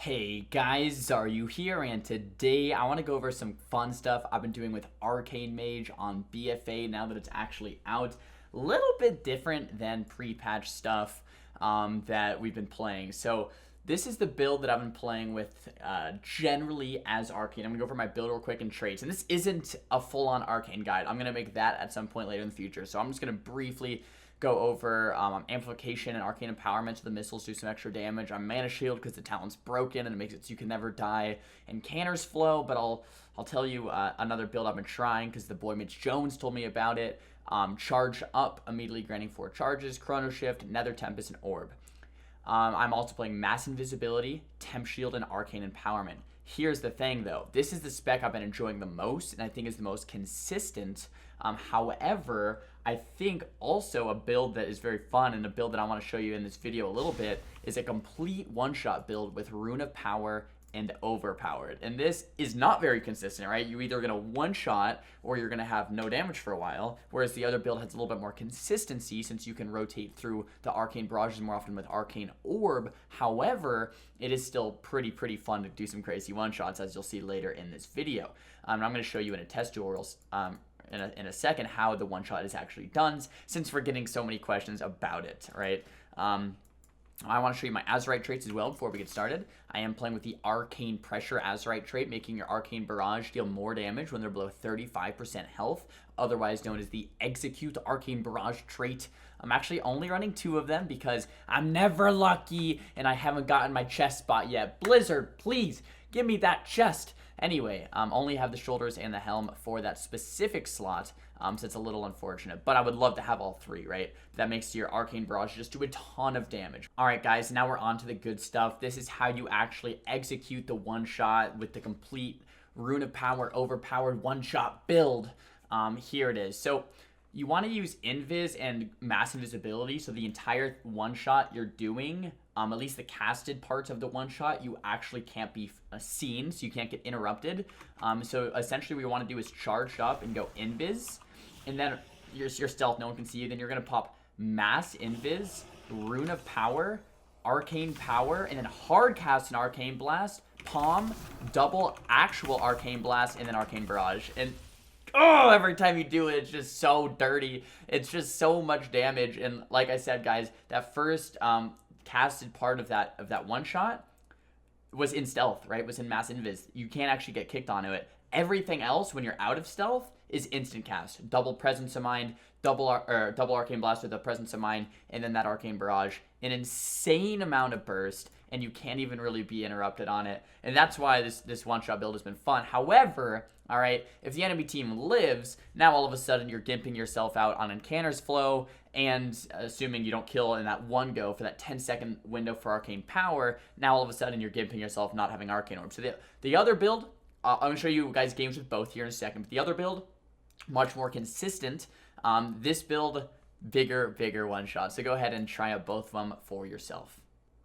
Hey guys, Xaryu here, and today I want to go over some fun stuff I've been doing with Arcane Mage on BFA now that it's actually out. A little bit different than pre-patch stuff that we've been playing. So this is the build that I've been playing with generally as Arcane. I'm going to go over my build real quick and traits. And this isn't a full-on Arcane guide. I'm going to make that at some point later in the future. So I'm just going to briefly go over amplification and arcane empowerment so the missiles do some extra damage. I'm mana shield because the talent's broken and it makes it so you can never die. And canner's flow, but I'll tell you another build I've been trying because the boy Mitch Jones told me about it. Charge up, immediately granting 4 charges, chrono shift, nether tempest, and orb. I'm also playing mass invisibility, temp shield, and arcane empowerment. Here's the thing though, this is the spec I've been enjoying the most and I think is the most consistent. However, I think also a build that is very fun and a build that I want to show you in this video a little bit is a complete one-shot build with Rune of Power and Overpowered. And this is not very consistent, right? You're either going to one-shot or you're going to have no damage for a while, whereas the other build has a little bit more consistency since you can rotate through the Arcane Barrages more often with Arcane Orb. However, it is still pretty fun to do some crazy one-shots, as you'll see later in this video. And I'm going to show you in a test tutorial in a second how the one-shot is actually done, since we're getting so many questions about it, right? I want to show you my Azerite traits as well before we get started. I am playing with the Arcane Pressure Azerite trait, making your Arcane Barrage deal more damage when they're below 35% health, otherwise known as the Execute Arcane Barrage trait. I'm actually only running 2 of them because I'm never lucky and I haven't gotten my chest spot yet. Blizzard, please give me that chest. Anyway, only have the shoulders and the helm for that specific slot, so it's a little unfortunate. But I would love to have all 3, right? That makes your Arcane Barrage just do a ton of damage. Alright guys, now we're on to the good stuff. This is how you actually execute the one-shot with the complete Rune of Power overpowered one-shot build. Here it is. So you want to use Invis and Mass Invisibility, so the entire one-shot you're doing, at least the casted parts of the one-shot, you actually can't be seen, so you can't get interrupted. So essentially what you want to do is charge up and go Invis, and then your stealth, no one can see you. Then you're going to pop Mass Invis, Rune of Power, Arcane Power, and then hard cast an Arcane Blast, Palm, double actual Arcane Blast, and then Arcane Barrage. And oh, every time you do it, it's just so dirty. It's just so much damage. And like I said, guys, that first casted part of that one shot was in stealth, right? Was in mass invis. You can't actually get kicked onto it. Everything else, when you're out of stealth, is instant cast. Double presence of mind, double arcane blast with a presence of mind, and then that arcane barrage. An insane amount of burst, and you can't even really be interrupted on it. And that's why this one-shot build has been fun. However, all right, if the enemy team lives, now all of a sudden you're gimping yourself out on Canner's flow, and assuming you don't kill in that one go for that 10-second window for arcane power, now all of a sudden you're gimping yourself not having arcane orb. So the other build, I'm going to show you guys games with both here in a second, but the other build, much more consistent. This build, bigger one-shot. So go ahead and try out both of them for yourself.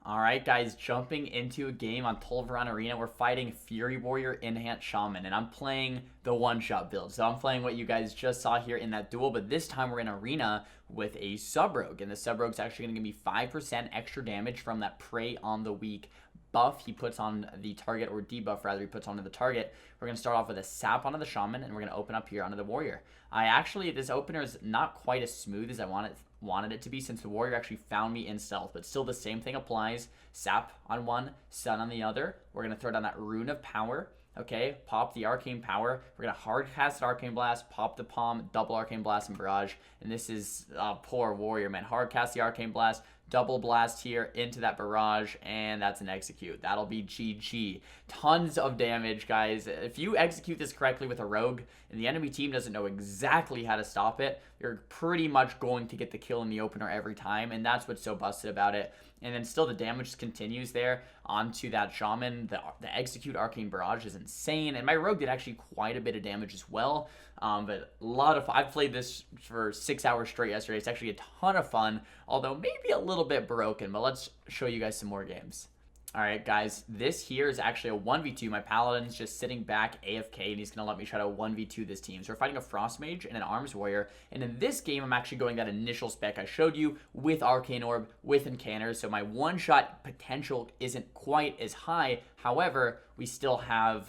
Alright guys, jumping into a game on Tolvaran Arena, we're fighting Fury Warrior, Enhanced Shaman, and I'm playing the one-shot build. So I'm playing what you guys just saw here in that duel, but this time we're in Arena with a Sub-Rogue, and the Sub-Rogue's actually going to give me 5% extra damage from that Prey on the Weak buff he puts on the target, or debuff rather, he puts onto the target. We're going to start off with a Sap onto the Shaman, and we're going to open up here onto the Warrior. This opener is not quite as smooth as I wanted it to be, since the Warrior actually found me in stealth, but still the same thing applies. Sap on one, Sun on the other. We're going to throw down that Rune of Power. Okay, pop the Arcane Power. We're going to hard cast Arcane Blast, pop the Palm, double Arcane Blast and Barrage. And this is, poor Warrior, man. Hard cast the Arcane Blast, double blast here into that Barrage, and that's an execute. That'll be GG. Tons of damage, guys. If you execute this correctly with a Rogue, and the enemy team doesn't know exactly how to stop it, you're pretty much going to get the kill in the opener every time, and that's what's so busted about it. And then still the damage continues there onto that Shaman. The execute Arcane Barrage is insane, and my Rogue did actually quite a bit of damage as well. But a lot of I've played this for 6 hours straight yesterday. It's actually a ton of fun, although maybe a little bit broken. But let's show you guys some more games. All right, guys, this here is actually a 1v2. My Paladin's just sitting back AFK, and he's going to let me try to 1v2 this team. So we're fighting a Frost Mage and an Arms Warrior, and in this game, I'm actually going that initial spec I showed you with Arcane Orb, with Encanners, so my one-shot potential isn't quite as high. However, we still have...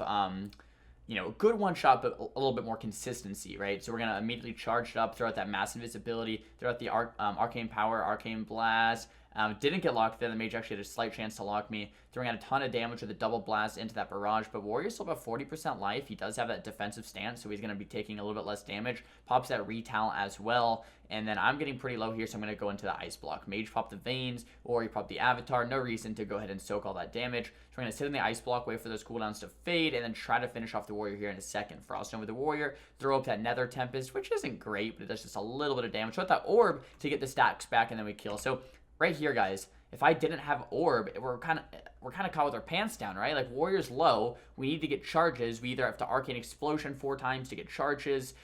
you know, good one shot, but a little bit more consistency, right? So we're going to immediately charge it up, throw out that mass invisibility, throw out the Arcane Power, Arcane Blast. Didn't get locked there. The Mage actually had a slight chance to lock me, throwing out a ton of damage with a double blast into that barrage. But Warrior's still about 40% life. He does have that defensive stance, so he's going to be taking a little bit less damage. Pops that Retal as well. And then I'm getting pretty low here, so I'm going to go into the Ice Block. Mage popped the Veins, Warrior popped the Avatar. No reason to go ahead and soak all that damage. So we're going to sit in the Ice Block, wait for those cooldowns to fade, and then try to finish off the Warrior here in a second. Frost over the Warrior, throw up that Nether Tempest, which isn't great, but it does just a little bit of damage. Throw out that Orb to get the stacks back, and then we kill. So right here, guys, if I didn't have Orb, we're kind of caught with our pants down, right? Like, Warrior's low. We need to get charges. We either have to Arcane Explosion 4 times to get charges.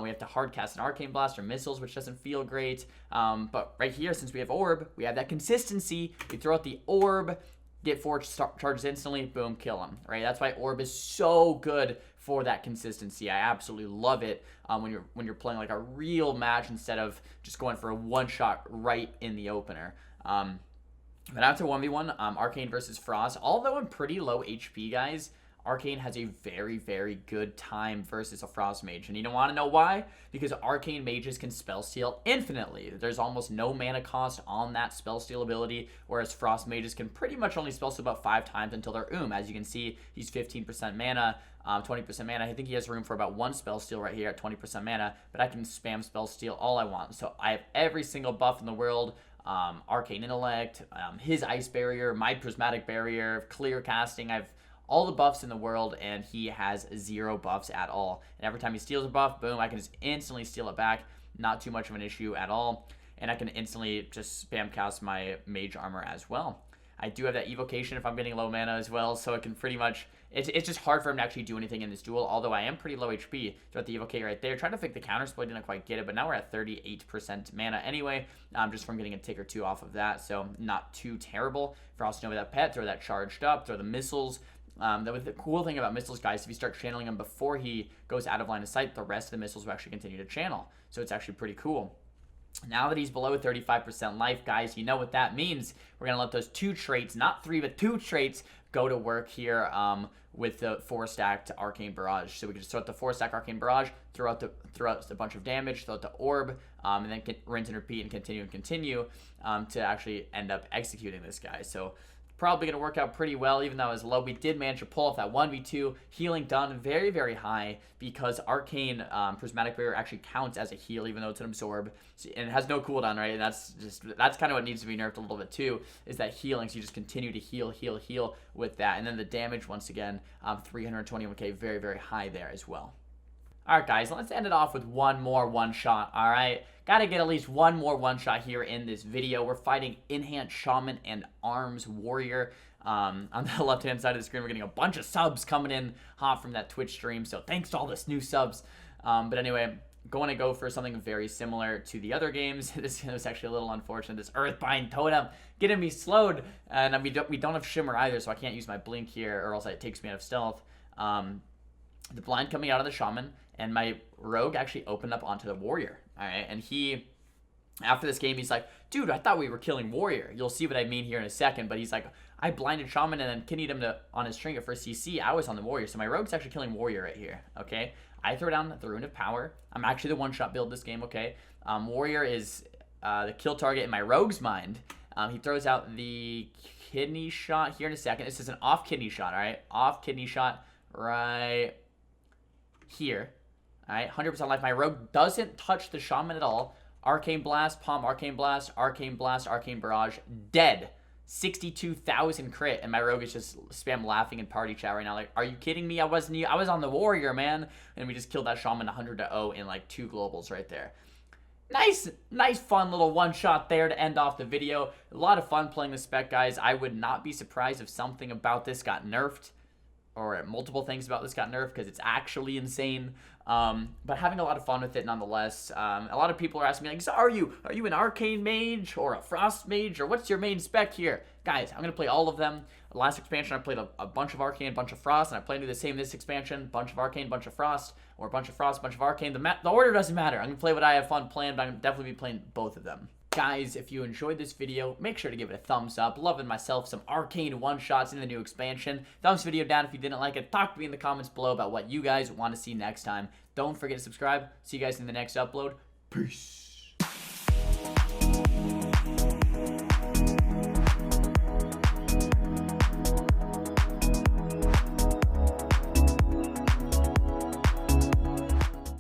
We have to hard cast an Arcane Blast or missiles, which doesn't feel great. But right here, since we have Orb, we have that consistency. We throw out the Orb, get 4 charges instantly, boom, kill him, right? That's why Orb is so good for that consistency. I absolutely love it when you're playing like a real match instead of just going for a one-shot right in the opener. But after 1v1, Arcane versus Frost, although I'm pretty low HP, guys, Arcane has a very, very good time versus a Frost Mage. And you don't want to know why? Because Arcane Mages can spell steal infinitely. There's almost no mana cost on that spell steal ability, whereas Frost Mages can pretty much only spell steal about 5 times until they're As you can see, he's 15% mana, 20% mana. I think he has room for about 1 spell steal right here at 20% mana, but I can spam spell steal all I want. So I have every single buff in the world. Arcane Intellect, his Ice Barrier, my Prismatic Barrier, Clear Casting. I've all the buffs in the world, and he has 0 buffs at all. And every time he steals a buff, boom, I can just instantly steal it back. Not too much of an issue at all. And I can instantly just spam cast my Mage Armor as well. I do have that Evocation if I'm getting low mana as well, so it can pretty much... It's just hard for him to actually do anything in this duel, although I am pretty low HP. Throughout the Evocate right there. Trying to fake the counterspell, didn't quite get it, but now we're at 38% mana anyway, just from getting a tick or 2 off of that, so not too terrible. Frost Nova that pet, throw that charged up, throw the missiles. The cool thing about missiles, guys, if you start channeling him before he goes out of line of sight, the rest of the missiles will actually continue to channel, so it's actually pretty cool. Now that he's below 35% life, guys, you know what that means. We're going to let those 2 traits, not 3, but 2 traits, go to work here with the 4-stacked Arcane Barrage. So we can just throw out the 4-stack Arcane Barrage, throw out a bunch of damage, throw out the Orb, and then rinse and repeat and continue to actually end up executing this guy. So probably going to work out pretty well, even though I was low. We did manage to pull off that 1v2. Healing done very, very high because Arcane Prismatic Barrier actually counts as a heal, even though it's an absorb. And it has no cooldown, right? And that's kind of what needs to be nerfed a little bit too, is that healing. So you just continue to heal with that. And then the damage, once again, 321k, very, very high there as well. Alright, guys, let's end it off with one more one-shot, alright? Gotta get at least one more one-shot here in this video. We're fighting Enhanced Shaman and Arms Warrior. On the left-hand side of the screen, we're getting a bunch of subs coming in hot from that Twitch stream, so thanks to all this new subs. But anyway, going to go for something very similar to the other games. This was actually a little unfortunate. This Earthbind Totem getting me slowed, and we don't have Shimmer either, so I can't use my Blink here, or else it takes me out of stealth. The blind coming out of the Shaman, and my Rogue actually opened up onto the Warrior. Alright, and he, after this game, he's like, dude, I thought we were killing Warrior. You'll see what I mean here in a second, but he's like, I blinded Shaman and then kidneyed him on his trinket for CC. I was on the Warrior, so my Rogue's actually killing Warrior right here, okay? I throw down the Rune of Power. I'm actually the one-shot build this game, okay? Warrior is the kill target in my Rogue's mind. He throws out the Kidney Shot here in a second. This is an off Kidney Shot, alright? Off Kidney Shot right here. Alright, 100% life. My Rogue doesn't touch the Shaman at all. Arcane Blast, Palm, Arcane Blast, Arcane Blast, Arcane Barrage, dead. 62,000 crit, and my Rogue is just spam laughing in party chat right now. Like, are you kidding me? I was on the Warrior, man. And we just killed that Shaman 100-0 in like 2 globals right there. Nice fun little one shot there to end off the video. A lot of fun playing the spec, guys. I would not be surprised if something about this got nerfed. or multiple things about this got nerfed because it's actually insane. But having a lot of fun with it nonetheless. A lot of people are asking me, like, Xaryu, are you an Arcane Mage or a Frost Mage, or what's your main spec here? Guys, I'm going to play all of them. Last expansion, I played a bunch of Arcane, a bunch of Frost, and I plan to do the same this expansion. Bunch of Arcane, bunch of Frost, or a bunch of Frost, bunch of Arcane. The order doesn't matter. I'm going to play what I have fun playing, but I'm going to definitely be playing both of them. Guys, if you enjoyed this video, make sure to give it a thumbs up. Loving myself some Arcane one-shots in the new expansion. Thumbs video down if you didn't like it. Talk to me in the comments below about what you guys want to see next time. Don't forget to subscribe. See you guys in the next upload. Peace.